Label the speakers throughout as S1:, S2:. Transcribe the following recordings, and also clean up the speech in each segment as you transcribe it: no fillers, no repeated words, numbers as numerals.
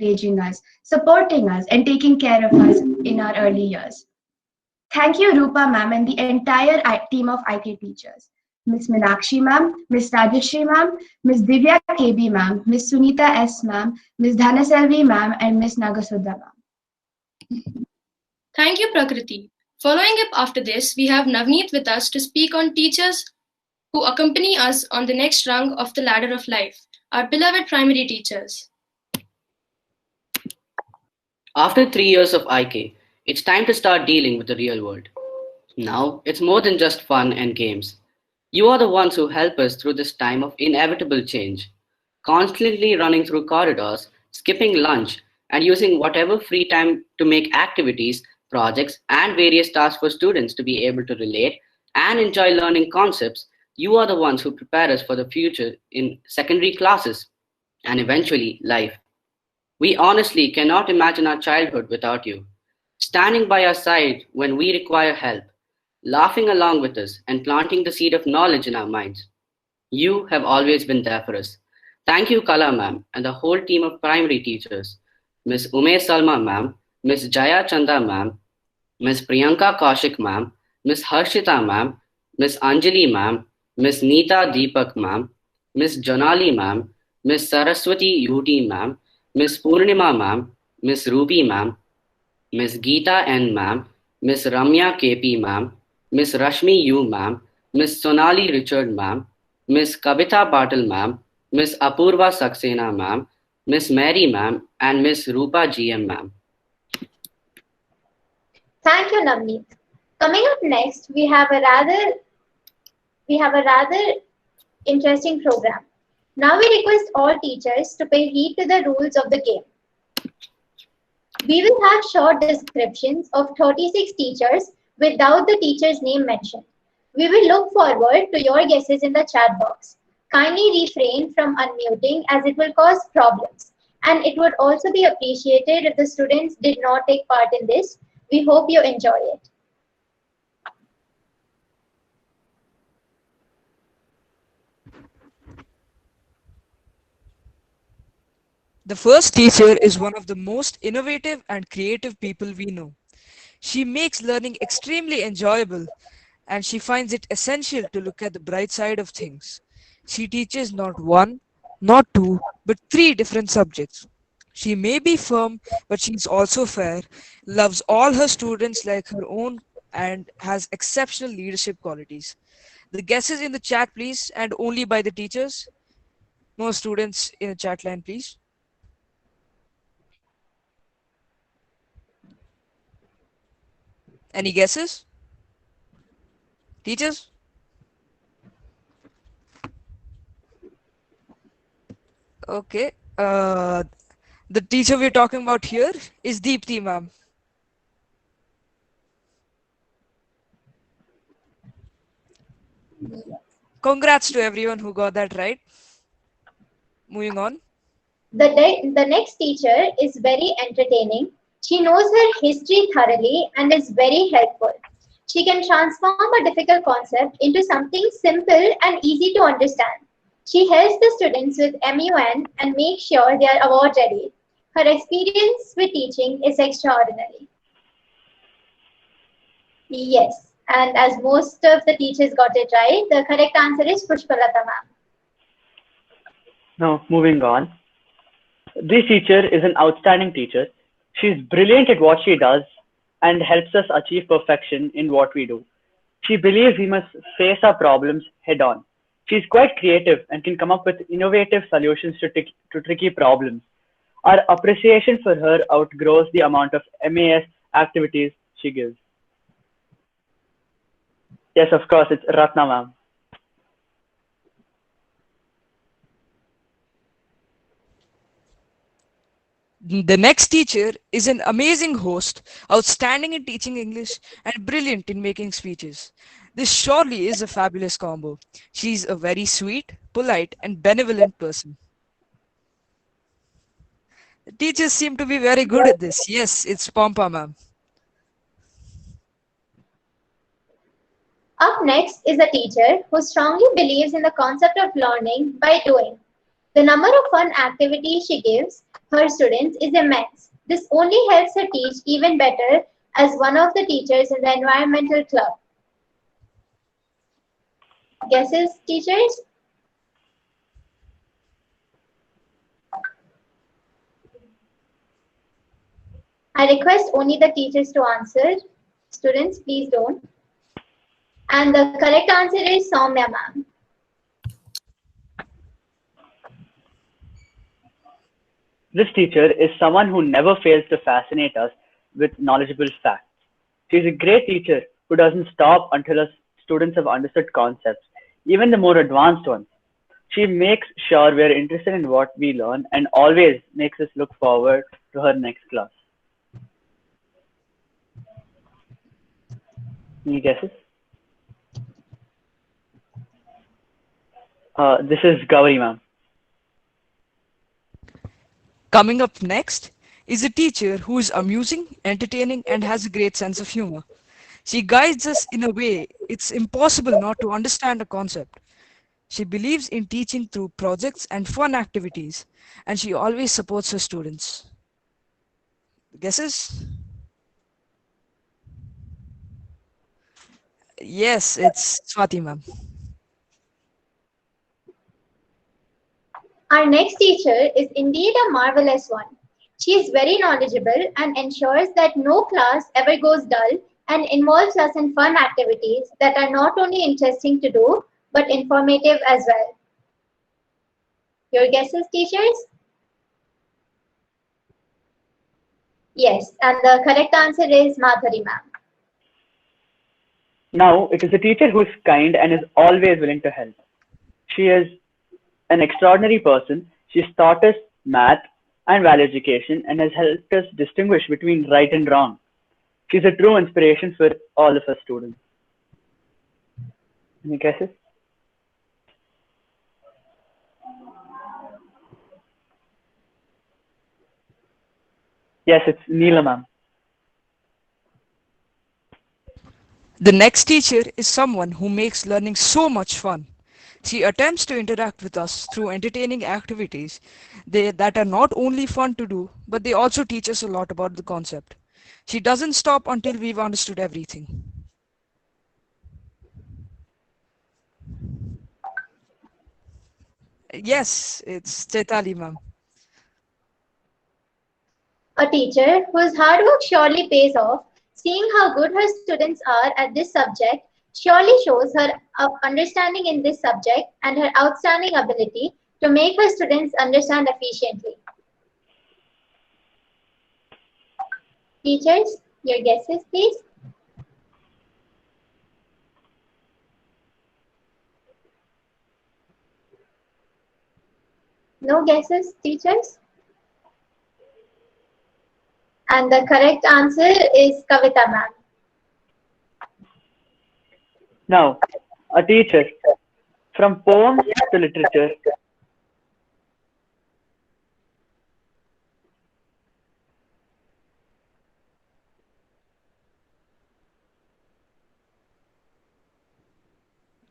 S1: encouraging us, supporting us, and taking care of us in our early years. Thank you, Rupa ma'am, and the entire team of IK teachers. Miss Minakshi ma'am, Miss Rajeshri ma'am, Miss Divya KB ma'am, Miss Sunita S ma'am, Miss Dhanaselvi ma'am, and Miss Nagasudha ma'am.
S2: Thank you, Prakriti. Following up after this, we have Navneet with us to speak on teachers who accompany us on the next rung of the ladder of life, our beloved primary teachers.
S3: After 3 years of IK, it's time to start dealing with the real world. Now, it's more than just fun and games. You are the ones who help us through this time of inevitable change, constantly running through corridors, skipping lunch, and using whatever free time to make activities, projects, and various tasks for students to be able to relate and enjoy learning concepts. You are the ones who prepare us for the future in secondary classes and eventually life. We honestly cannot imagine our childhood without you. Standing by our side when we require help, laughing along with us, and planting the seed of knowledge in our minds. You have always been there for us. Thank you, Kala ma'am, and the whole team of primary teachers. Miss Ume Salma ma'am, Miss Jaya Chanda ma'am, Miss Priyanka Kaushik ma'am, Miss Harshita ma'am, Miss Anjali ma'am, Miss Neeta Deepak ma'am, Miss Jonali ma'am, Miss Saraswati UT ma'am, Miss Purnima ma'am, Miss Ruby ma'am, Miss Geeta N ma'am, Miss Ramya KP ma'am, Miss Rashmi U ma'am, Miss Sonali Richard ma'am, Miss Kavita Patil ma'am, Miss Apurva Saxena ma'am, Miss Mary ma'am, and Miss Rupa GM ma'am.
S4: Thank you, Navneet. Coming up next, we have a rather interesting program. Now we request all teachers to pay heed to the rules of the game. We will have short descriptions of 36 teachers without the teacher's name mentioned. We will look forward to your guesses in the chat box. Kindly refrain from unmuting as it will cause problems. And it would also be appreciated if the students did not take part in this. We hope you enjoy it.
S5: The first teacher is one of the most innovative and creative people we know. She makes learning extremely enjoyable and she finds it essential to look at the bright side of things. She teaches not one, not two, but three different subjects. She may be firm, but she's also fair, loves all her students like her own, and has exceptional leadership qualities. The guesses in the chat, please, and only by the teachers. No students in the chat line, please. Any guesses? Teachers? Okay. The teacher we're talking about here is Deepthi, ma'am. Congrats to everyone who got that right. Moving on.
S4: The next teacher is very entertaining. She knows her history thoroughly and is very helpful. She can transform a difficult concept into something simple and easy to understand. She helps the students with MUN and makes sure they are award ready. Her experience with teaching is extraordinary. Yes, and as most of the teachers got it right, the correct answer is Pushpalata ma'am.
S6: Now, moving on. This teacher is an outstanding teacher. She's brilliant at what she does and helps us achieve perfection in what we do. She believes we must face our problems head on. She's quite creative and can come up with innovative solutions to tricky problems. Our appreciation for her outgrows the amount of MAS activities she gives. Yes, of course, it's Ratna ma'am.
S5: The next teacher is an amazing host, outstanding in teaching English, and brilliant in making speeches. This surely is a fabulous combo. She's a very sweet, polite, and benevolent person. The teachers seem to be very good at this. Yes, it's Pompa, ma'am.
S4: Up next is a teacher who strongly believes in the concept of learning by doing. The number of fun activities she gives her students is immense. This only helps her teach even better as one of the teachers in the environmental club. Guesses, teachers? I request only the teachers to answer. Students, please don't. And the correct answer is Soumya ma'am.
S6: This teacher is someone who never fails to fascinate us with knowledgeable facts. She is a great teacher who doesn't stop until her students have understood concepts, even the more advanced ones. She makes sure we are interested in what we learn and always makes us look forward to her next class. Any guesses? This is Gauri ma'am.
S5: Coming up next is a teacher who is amusing, entertaining, and has a great sense of humor. She guides us in a way it's impossible not to understand a concept. She believes in teaching through projects and fun activities, and she always supports her students. Guesses? Yes, it's Swati ma'am.
S4: Our next teacher is indeed a marvelous one. She is very knowledgeable and ensures that no class ever goes dull and involves us in fun activities that are not only interesting to do but informative as well. Your guesses, teachers? Yes, and the correct answer is Madhuri ma'am.
S6: Now, it is a teacher who is kind and is always willing to help. She is an extraordinary person. She's taught us math and value education and has helped us distinguish between right and wrong. She's a true inspiration for all of us students. Any guesses? Yes, it's Neela ma'am.
S5: The next teacher is someone who makes learning so much fun. She attempts to interact with us through entertaining activities that are not only fun to do, but they also teach us a lot about the concept. She doesn't stop until we've understood everything. Yes, it's Chaitali ma'am.
S4: A teacher whose hard work surely pays off, seeing how good her students are at this subject surely shows her understanding in this subject and her outstanding ability to make her students understand efficiently. Teachers, your guesses, please. No guesses, teachers? And the correct answer is Kavita ma'am.
S6: Now, a teacher from poems to literature.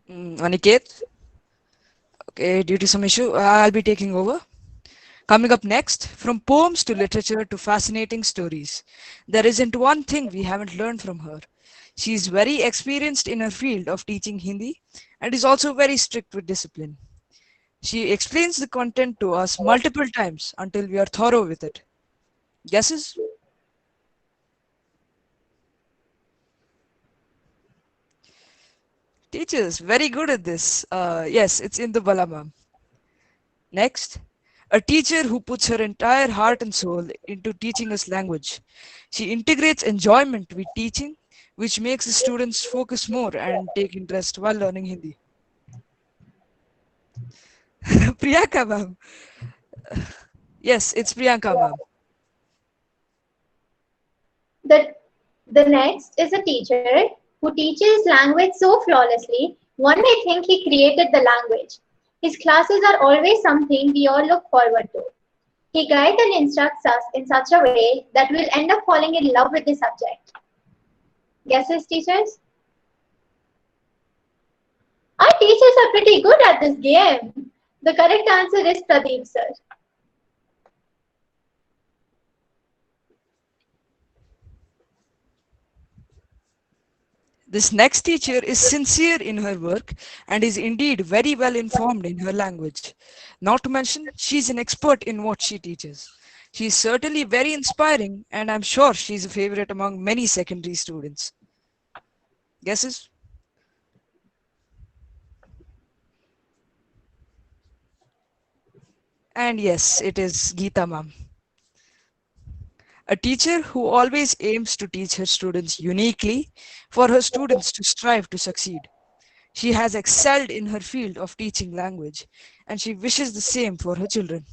S5: Aniket? Okay, due to some issue, I'll be taking over. Coming up next, from poems to literature to fascinating stories, there isn't one thing we haven't learned from her. She is very experienced in her field of teaching Hindi and is also very strict with discipline. She explains the content to us multiple times until we are thorough with it. Guesses? Teachers, very good at this. Yes, it's Indu Bala ma'am. Next, a teacher who puts her entire heart and soul into teaching us language. She integrates enjoyment with teaching, which makes the students focus more and take interest while learning Hindi. Priyanka ma'am. Yes, it's Priyanka ma'am.
S4: The next is a teacher who teaches language so flawlessly, one may think he created the language. His classes are always something we all look forward to. He guides and instructs us in such a way that we'll end up falling in love with the subject. Guesses, teachers? Our teachers are pretty good at this game. The correct answer is Pradeep, sir.
S5: This next teacher is sincere in her work and is indeed very well informed in her language. Not to mention, she's an expert in what she teaches. She is certainly very inspiring, and I'm sure she's a favorite among many secondary students. Guesses? And yes, it is Geeta ma'am. A teacher who always aims to teach her students uniquely for her students to strive to succeed. She has excelled in her field of teaching language, and she wishes the same for her children.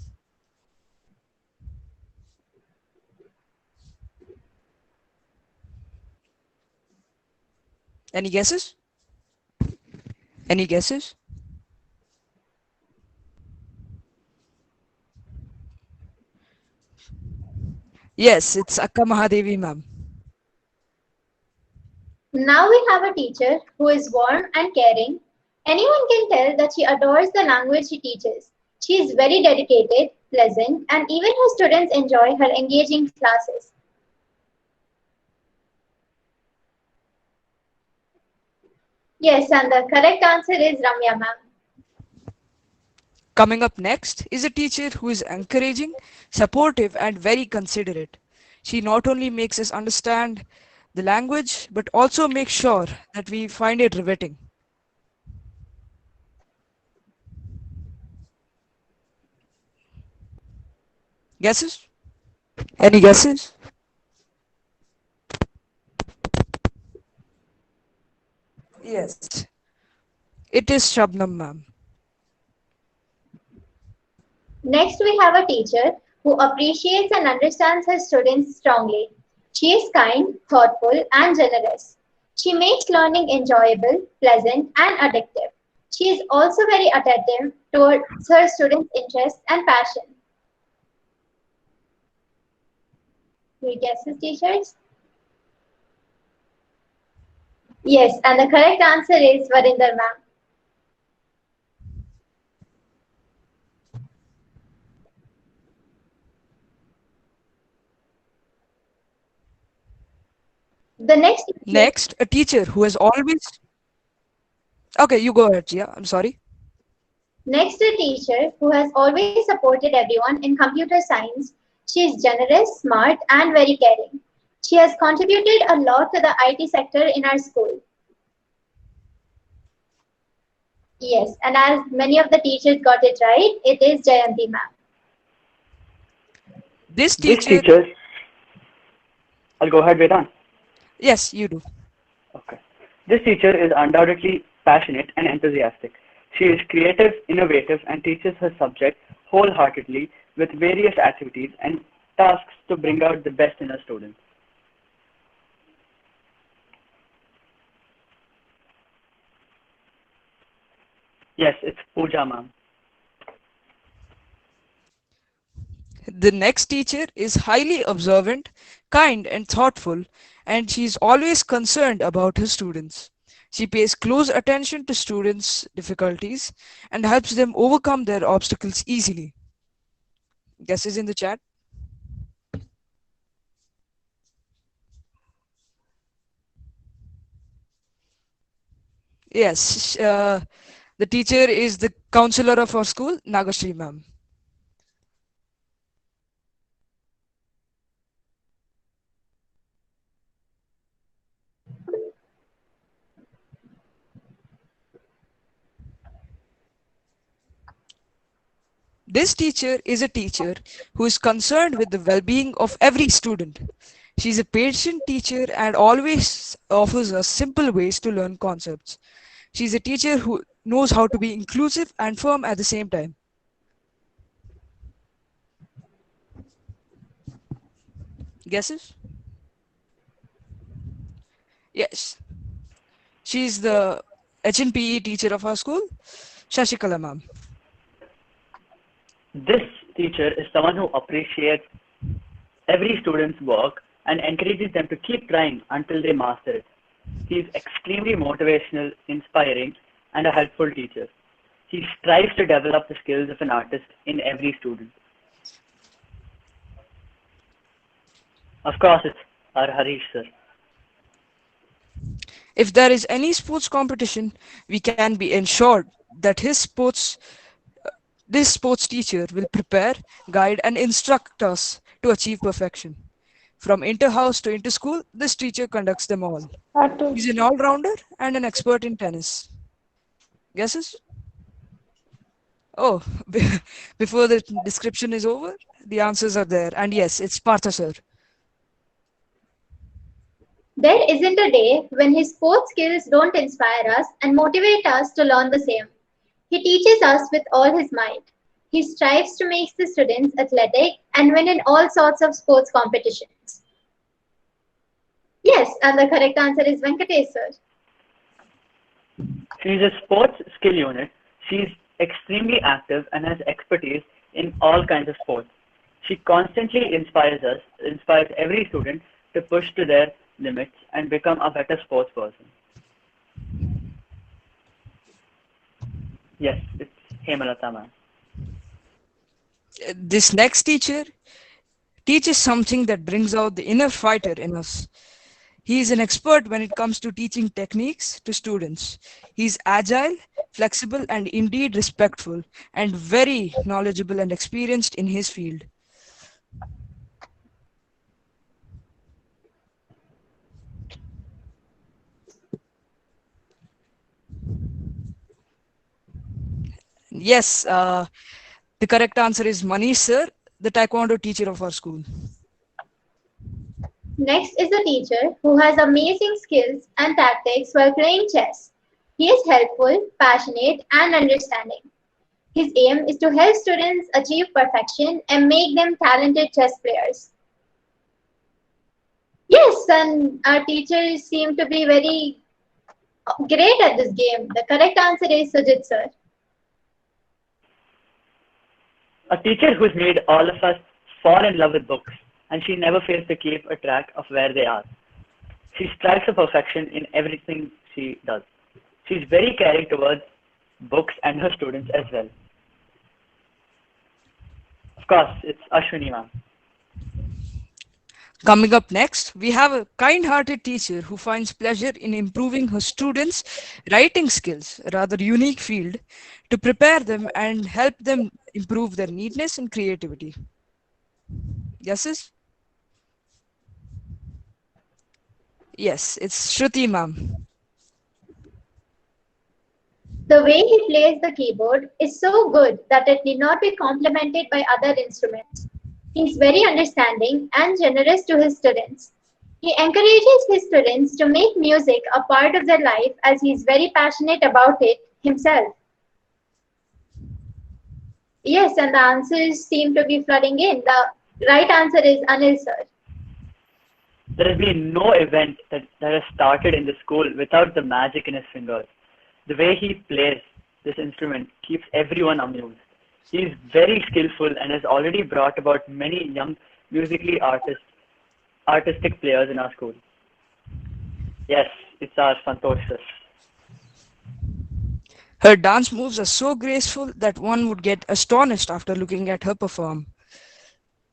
S5: Any guesses? Any guesses? Yes, it's Akka Mahadevi ma'am.
S4: Now we have a teacher who is warm and caring. Anyone can tell that she adores the language she teaches. She is very dedicated, pleasant, and even her students enjoy her engaging classes. Yes, and the correct answer is Ramya ma'am.
S5: Coming up next is a teacher who is encouraging, supportive, and very considerate. She not only makes us understand the language, but also makes sure that we find it riveting. Guesses? Any guesses? Yes, it is Shabnam ma'am.
S4: Next, we have a teacher who appreciates and understands her students strongly. She is kind, thoughtful, and generous. She makes learning enjoyable, pleasant, and addictive. She is also very attentive towards her students' interests and passion. Any guesses, teachers? Yes, and the correct answer is Varinder ma'am. The
S5: Next, a teacher who has always. Okay, you go ahead, Gia. I'm sorry.
S4: Next, a teacher who has always supported everyone in computer science. She is generous, smart, and very caring. She has contributed a lot to the IT sector in our school. Yes, and as many of the teachers got it right, it is Jayanti ma'am.
S5: This
S6: This
S5: teacher.
S6: teacher, I'll go ahead, Vedant.
S5: Yes, you do.
S6: Okay. This teacher is undoubtedly passionate and enthusiastic. She is creative, innovative, and teaches her subject wholeheartedly with various activities and tasks to bring out the best in her students. Yes, it's Pooja ma'am.
S5: The next teacher is highly observant, kind, and thoughtful, and she is always concerned about her students. She pays close attention to students' difficulties and helps them overcome their obstacles easily. Guesses in the chat? Yes, the teacher is the counselor of our school, Nagashri ma'am. This teacher is a teacher who is concerned with the well-being of every student. She's a patient teacher and always offers us simple ways to learn concepts. She's a teacher who knows how to be inclusive and firm at the same time. Guesses? Yes. She's the HNPE teacher of our school, Shashikala ma'am.
S6: This teacher is someone who appreciates every student's work and encourages them to keep trying until they master it. He is extremely motivational, inspiring, and a helpful teacher. He strives to develop the skills of an artist in every student. Of course, it's our Harish sir.
S5: If there is any sports competition, we can be ensured that this sports teacher will prepare, guide, and instruct us to achieve perfection. From inter-house to inter-school, this teacher conducts them all. He's an all-rounder and an expert in tennis. Guesses? Oh, before the description is over, the answers are there. And yes, it's Partha sir.
S4: There isn't a day when his sports skills don't inspire us and motivate us to learn the same. He teaches us with all his might. He strives to make the students athletic and win in all sorts of sports competitions. Yes, and the correct answer is Venkatesh sir.
S6: She's a sports skill unit. She's extremely active and has expertise in all kinds of sports. She constantly inspires every student to push to their limits and become a better sports person. Yes, it's Hemalata ma'am.
S5: This next teacher teaches something that brings out the inner fighter in us. He is an expert when it comes to teaching techniques to students. He is agile, flexible, and indeed respectful, and very knowledgeable and experienced in his field. Yes, the correct answer is Manish sir, the Taekwondo teacher of our school.
S4: Next is a teacher who has amazing skills and tactics while playing chess. He is helpful, passionate, and understanding. His aim is to help students achieve perfection and make them talented chess players. Yes, and our teachers seem to be very great at this game. The correct answer is Sujit sir.
S6: A teacher who's made all of us fall in love with books, and she never fails to keep a track of where they are. She strives for perfection in everything she does. She's very caring towards books and her students as well. Of course, it's Ashwini ma'am.
S5: Coming up next, we have a kind-hearted teacher who finds pleasure in improving her students' writing skills, a rather unique field, to prepare them and help them improve their neatness and creativity. Guesses? Yes, it's Shruti ma'am.
S4: The way he plays the keyboard is so good that it need not be complemented by other instruments. He is very understanding and generous to his students. He encourages his students to make music a part of their life as he is very passionate about it himself. Yes, and the answers seem to be flooding in. The right answer is Anil sir.
S6: There has been no event that has started in the school without the magic in his fingers. The way he plays this instrument keeps everyone amused. He is very skillful and has already brought about many young artistic players in our school. Yes, it's our Santosh sir.
S5: Her dance moves are so graceful that one would get astonished after looking at her perform.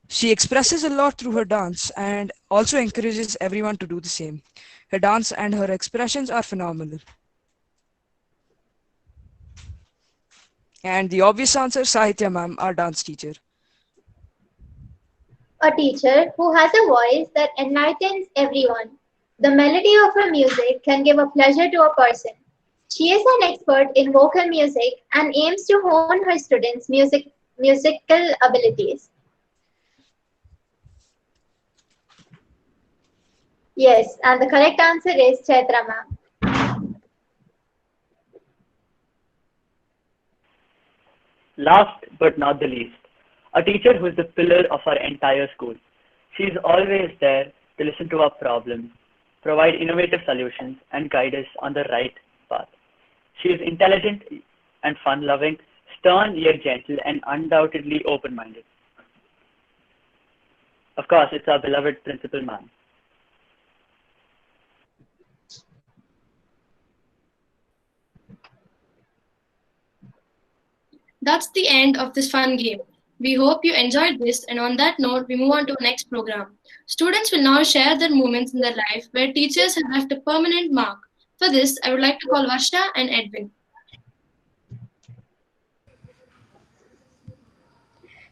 S5: She expresses a lot through her dance and also encourages everyone to do the same. Her dance and her expressions are phenomenal. And the obvious answer, Sahitya ma'am, our dance teacher.
S4: A teacher who has a voice that enlightens everyone. The melody of her music can give a pleasure to a person. She is an expert in vocal music and aims to hone her students' musical abilities. Yes, and the correct answer is Chaitra ma'am.
S6: Last but not the least, a teacher who is the pillar of our entire school. She is always there to listen to our problems, provide innovative solutions, and guide us on the right path. She is intelligent and fun-loving, stern yet gentle, and undoubtedly open-minded. Of course, it's our beloved principal ma'am.
S2: That's the end of this fun game. We hope you enjoyed this, and on that note, we move on to our next program. Students will now share their moments in their life where teachers have left a permanent mark. For this, I would like to call Varsha and Edwin.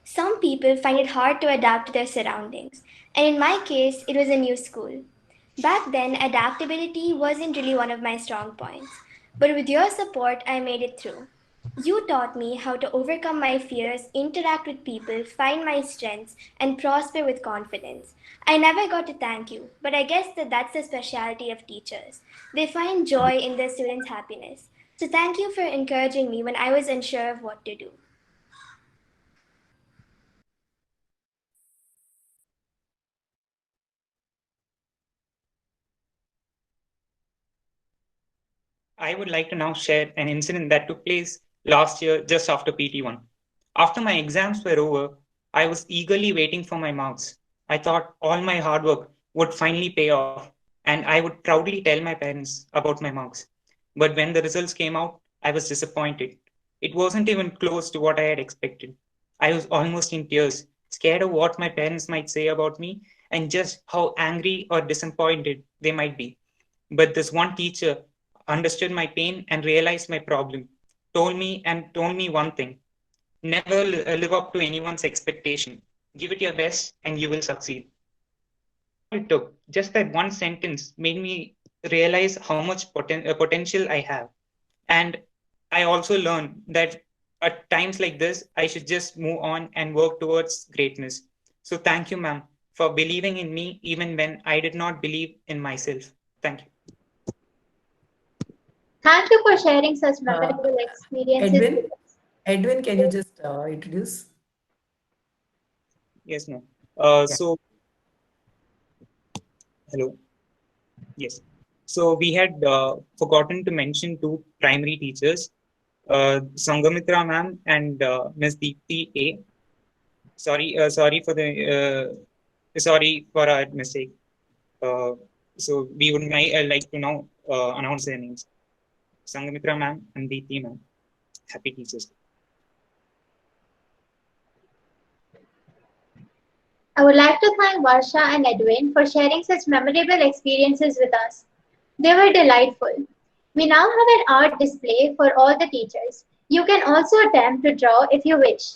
S7: Some people find it hard to adapt to their surroundings, and in my case, it was a new school. Back then, adaptability wasn't really one of my strong points, but with your support, I made it through. You taught me how to overcome my fears, interact with people, find my strengths, and prosper with confidence. I never got to thank you, but I guess that's the specialty of teachers. They find joy in their students' happiness. So thank you for encouraging me when I was unsure of what to do.
S8: I would like to now share an incident that took place last year just after PT1. After my exams were over, I was eagerly waiting for my marks. I thought all my hard work would finally pay off and I would proudly tell my parents about my marks. But when the results came out, I was disappointed. It wasn't even close to what I had expected. I was almost in tears, scared of what my parents might say about me and just how angry or disappointed they might be. But this one teacher understood my pain and realized my problem, told me one thing: never live up to anyone's expectation. Give it your best and you will succeed. It took. Just that one sentence made me realize how much potential I have. And I also learned that at times like this, I should just move on and work towards greatness. So thank you, ma'am, for believing in me even when I did not believe in myself. Thank you.
S4: Thank you for sharing such memorable experiences with
S9: Edwin,
S4: us.
S9: Edwin, can you just introduce?
S8: Yes, ma'am.
S9: Yeah.
S8: So, hello. Yes. So we had forgotten to mention two primary teachers, Sangamitra ma'am and Ms. Deepthi A. Sorry for our mistake. Uh, so we would like to now announce their names. Sangamitra ma'am and Deepthi ma'am. Happy Teachers Day.
S4: I would like to thank Varsha and Edwin for sharing such memorable experiences with us. They were delightful. We now have an art display for all the teachers. You can also attempt to draw if you wish.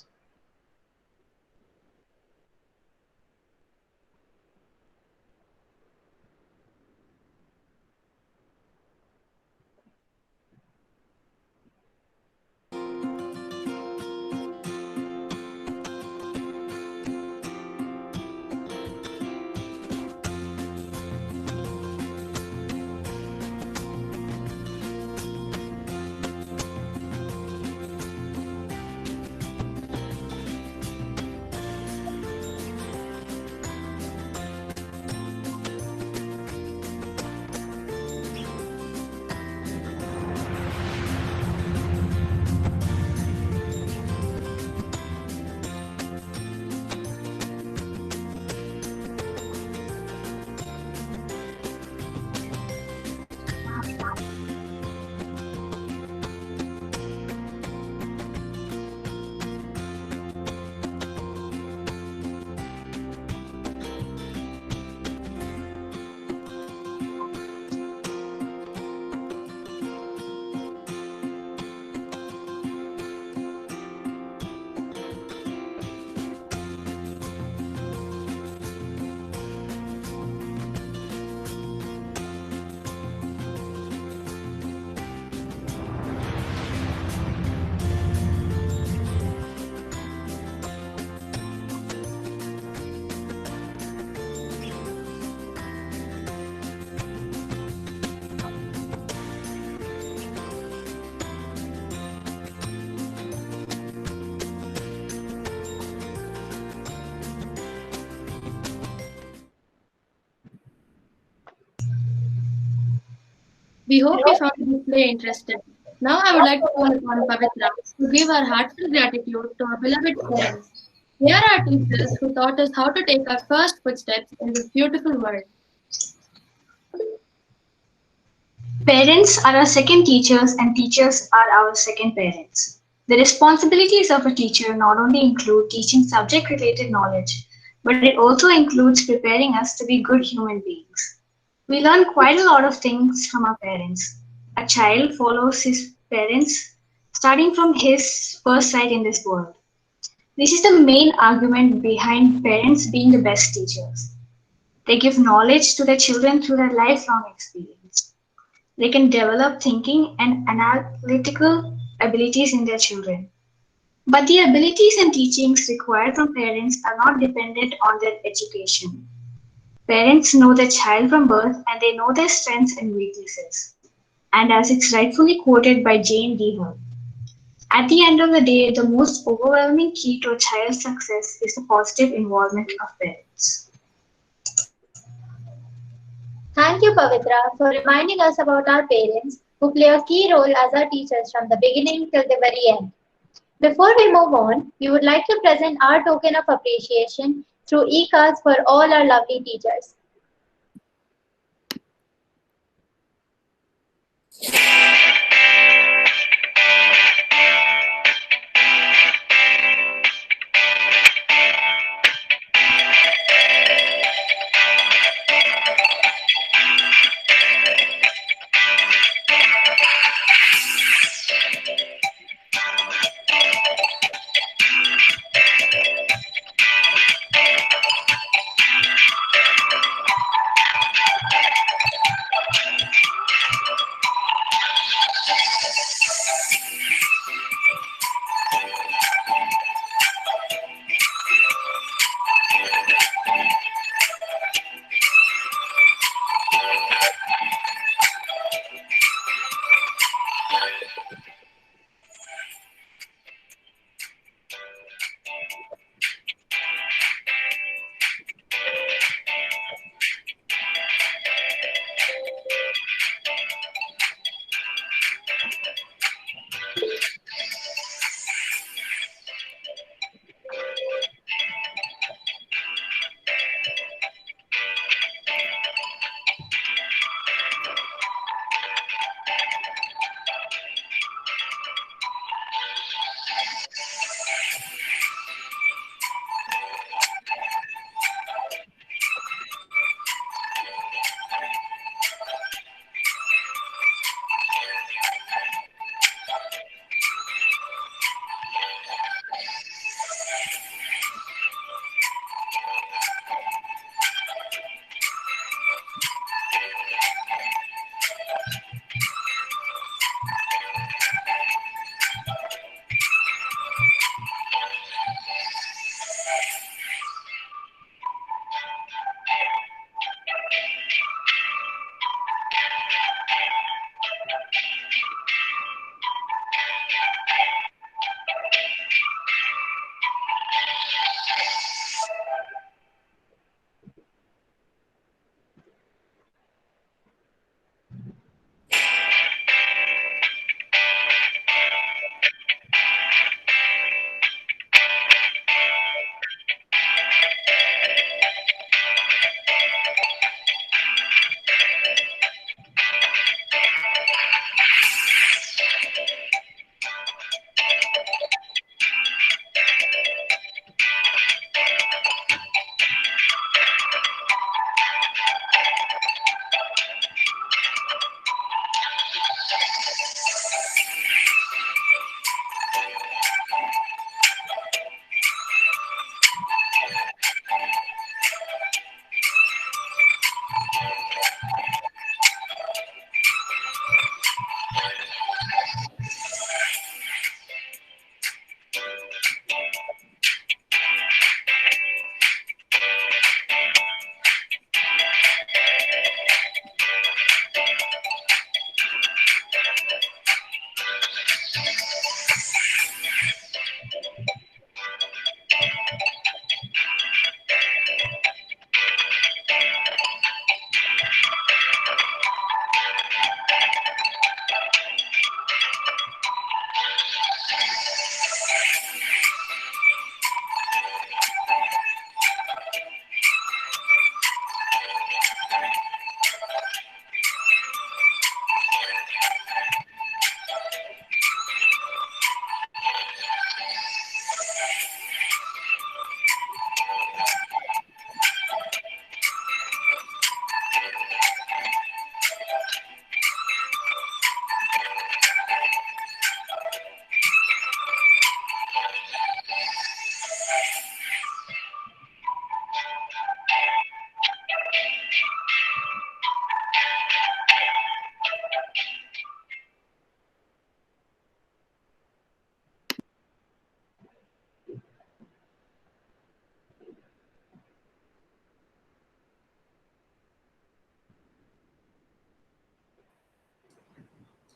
S2: We hope you found the display interesting. Now I would like to call upon Pavitra to give our heartfelt gratitude to our beloved parents. They are our teachers who taught us how to take our first footsteps in this beautiful world.
S1: Parents are our second teachers, and teachers are our second parents.
S10: The responsibilities of a teacher not only include teaching subject related knowledge, but it also includes preparing us to be good human beings. We learn quite a lot of things from our parents. A child follows his parents starting from his first sight in this world. This is the main argument behind parents being the best teachers. They give knowledge to their children through their lifelong experience. They can develop thinking and analytical abilities in their children. But the abilities and teachings required from parents are not dependent on their education. Parents know their child from birth and they know their strengths and weaknesses. And as it's rightfully quoted by Jane Deaver, at the end of the day, the most overwhelming key to a child's success is the positive involvement of parents.
S4: Thank you, Pavitra, for reminding us about our parents who play a key role as our teachers from the beginning till the very end. Before we move on, we would like to present our token of appreciation through e-cards for all our lovely teachers.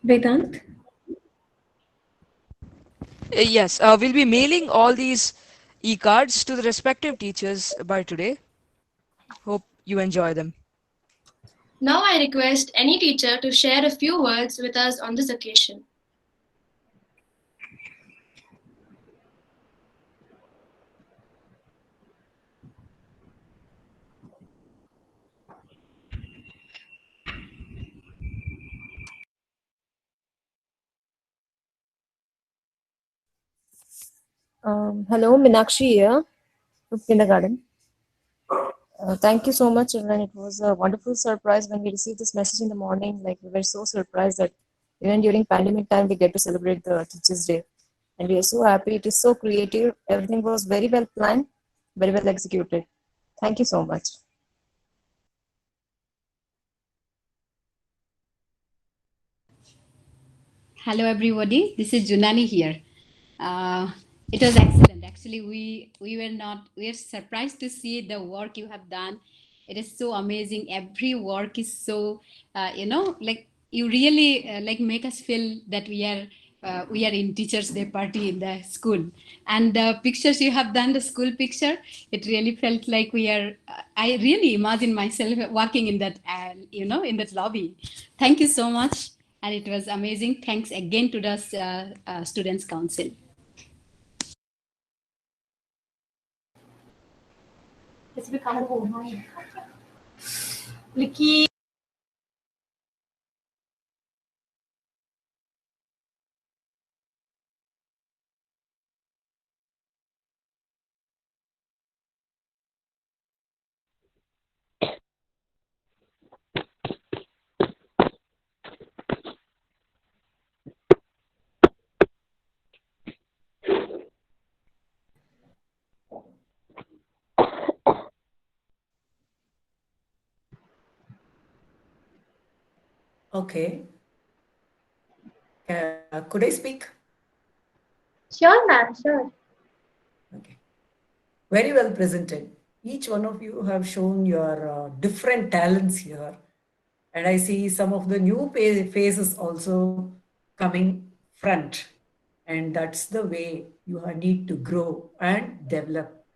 S11: Vedant?
S5: Yes, we'll be mailing all these e-cards to the respective teachers by today. Hope you enjoy them.
S2: Now I request any teacher to share a few words with us on this occasion.
S11: Hello, Minakshi here from kindergarten. Thank you so much, children. It was a wonderful surprise when we received this message in the morning. Like, we were so surprised that even during pandemic time we get to celebrate the Teachers' Day, and we are so happy. It is so creative. Everything was very well planned, very well executed. Thank you so much.
S12: Hello, everybody. This is Junani here. It was excellent. Actually, we are surprised to see the work you have done. It is so amazing. Every work is so, like you really like make us feel that we are in Teachers' Day party in the school. And the pictures you have done, the school picture, it really felt like we are. I really imagine myself walking in that, in that lobby. Thank you so much. And it was amazing. Thanks again to the Students' Council.
S9: Okay. Could I speak?
S4: Sure, ma'am, sure.
S9: Okay. Very well presented. Each one of you have shown your different talents here. And I see some of the new faces also coming front. And that's the way you need to grow and develop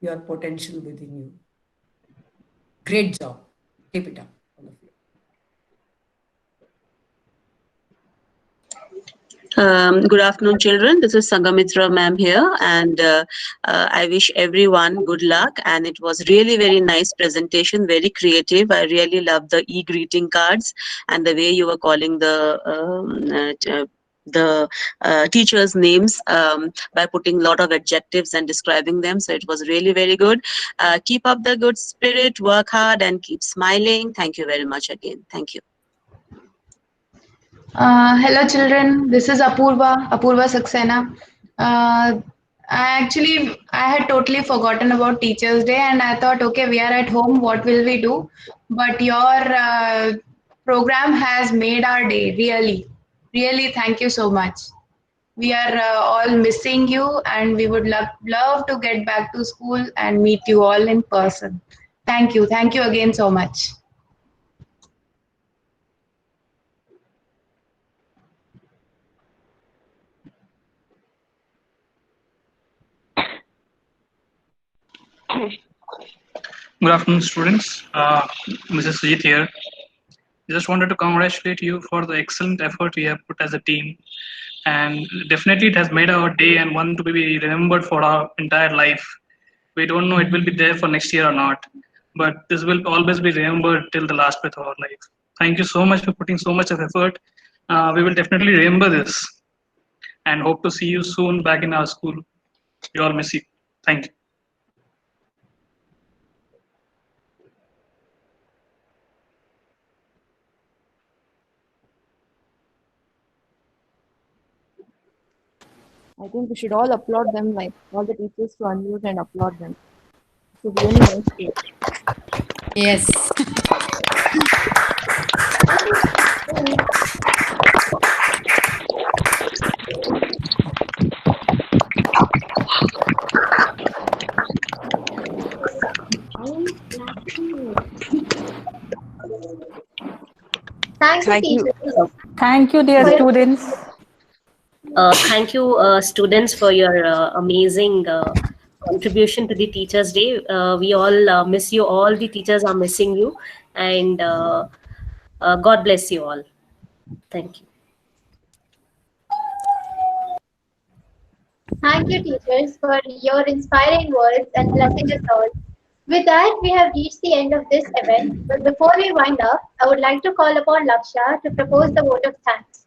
S9: your potential within you. Great job. Keep it up, all of you.
S13: Good afternoon, children. This is Sangamitra ma'am here, and I wish everyone good luck. And it was really very nice presentation, very creative. I really love the e-greeting cards and the way you were calling the teachers' names by putting a lot of adjectives and describing them. So it was really very good. Keep up the good spirit, work hard, and keep smiling. Thank you very much again. Thank you.
S1: Hello children, this is Apurva Saxena. I had totally forgotten about Teachers' Day and I thought, okay, we are at home, what will we do? But your program has made our day, really thank you so much. We are all missing you and we would love to get back to school and meet you all in person. Thank you again so much.
S14: Good afternoon, students. Mrs. Sujit here. I just wanted to congratulate you for the excellent effort you have put as a team. And definitely it has made our day and one to be remembered for our entire life. We don't know it will be there for next year or not, but this will always be remembered till the last breath of our life. Thank you so much for putting so much of effort. We will definitely remember this and hope to see you soon back in our school. We all miss you. Thank you.
S11: I think we should all applaud them, like all the teachers to unmute and applaud them. It's a really nice day.
S12: Yes.
S4: Thank you, teachers.
S15: Thank you, dear students.
S16: Thank you, students, for your amazing contribution to the Teachers' Day. We all miss you. All the teachers are missing you. And God bless you all. Thank you.
S4: Thank you, teachers, for your inspiring words and blessing us all. With that, we have reached the end of this event. But before we wind up, I would like to call upon Laksha to propose the vote of thanks.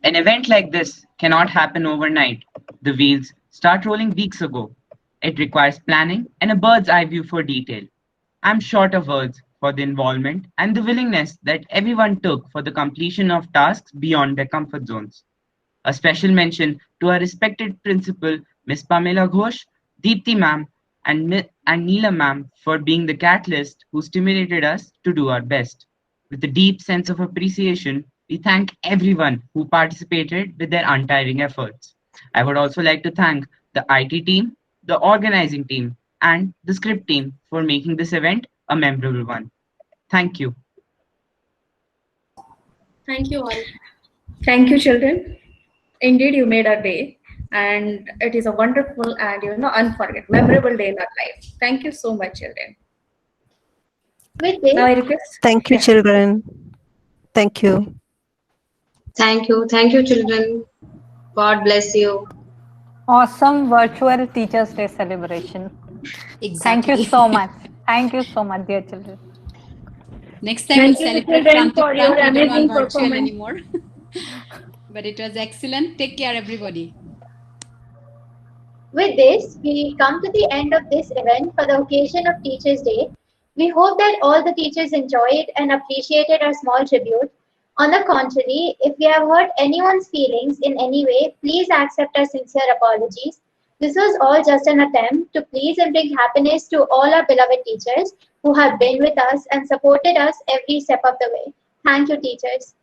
S17: An event like this cannot happen overnight. The wheels start rolling weeks ago. It requires planning and a bird's eye view for detail. I'm short of words for the involvement and the willingness that everyone took for the completion of tasks beyond their comfort zones. A special mention to our respected principal, Ms. Pamela Ghosh, Deepthi ma'am, and Neela ma'am for being the catalyst who stimulated us to do our best. With a deep sense of appreciation, we thank everyone who participated with their untiring efforts. I would also like to thank the IT team, the organizing team, and the script team for making this event a memorable one. Thank you.
S2: Thank you all.
S18: Thank you, children. Indeed, you made our day, and it is a wonderful and unforgettable, memorable day in our life. Thank you so much, children.
S4: With this,
S18: now I request.
S19: Thank you, children. Thank you.
S20: Thank you. Thank you, children. God bless you.
S15: Awesome virtual Teachers' Day celebration.
S12: Exactly.
S15: Thank you so much. Thank you so much, dear children.
S12: Next time we'll celebrate front to front. We don't want virtual
S18: performance.
S12: anymore. But it was excellent. Take care, everybody.
S4: with this, we come to the end of this event for the occasion of Teachers' Day. We hope that all the teachers enjoyed and appreciated our small tribute. On the contrary, if we have hurt anyone's feelings in any way, please accept our sincere apologies. This was all just an attempt to please and bring happiness to all our beloved teachers who have been with us and supported us every step of the way. Thank you, teachers.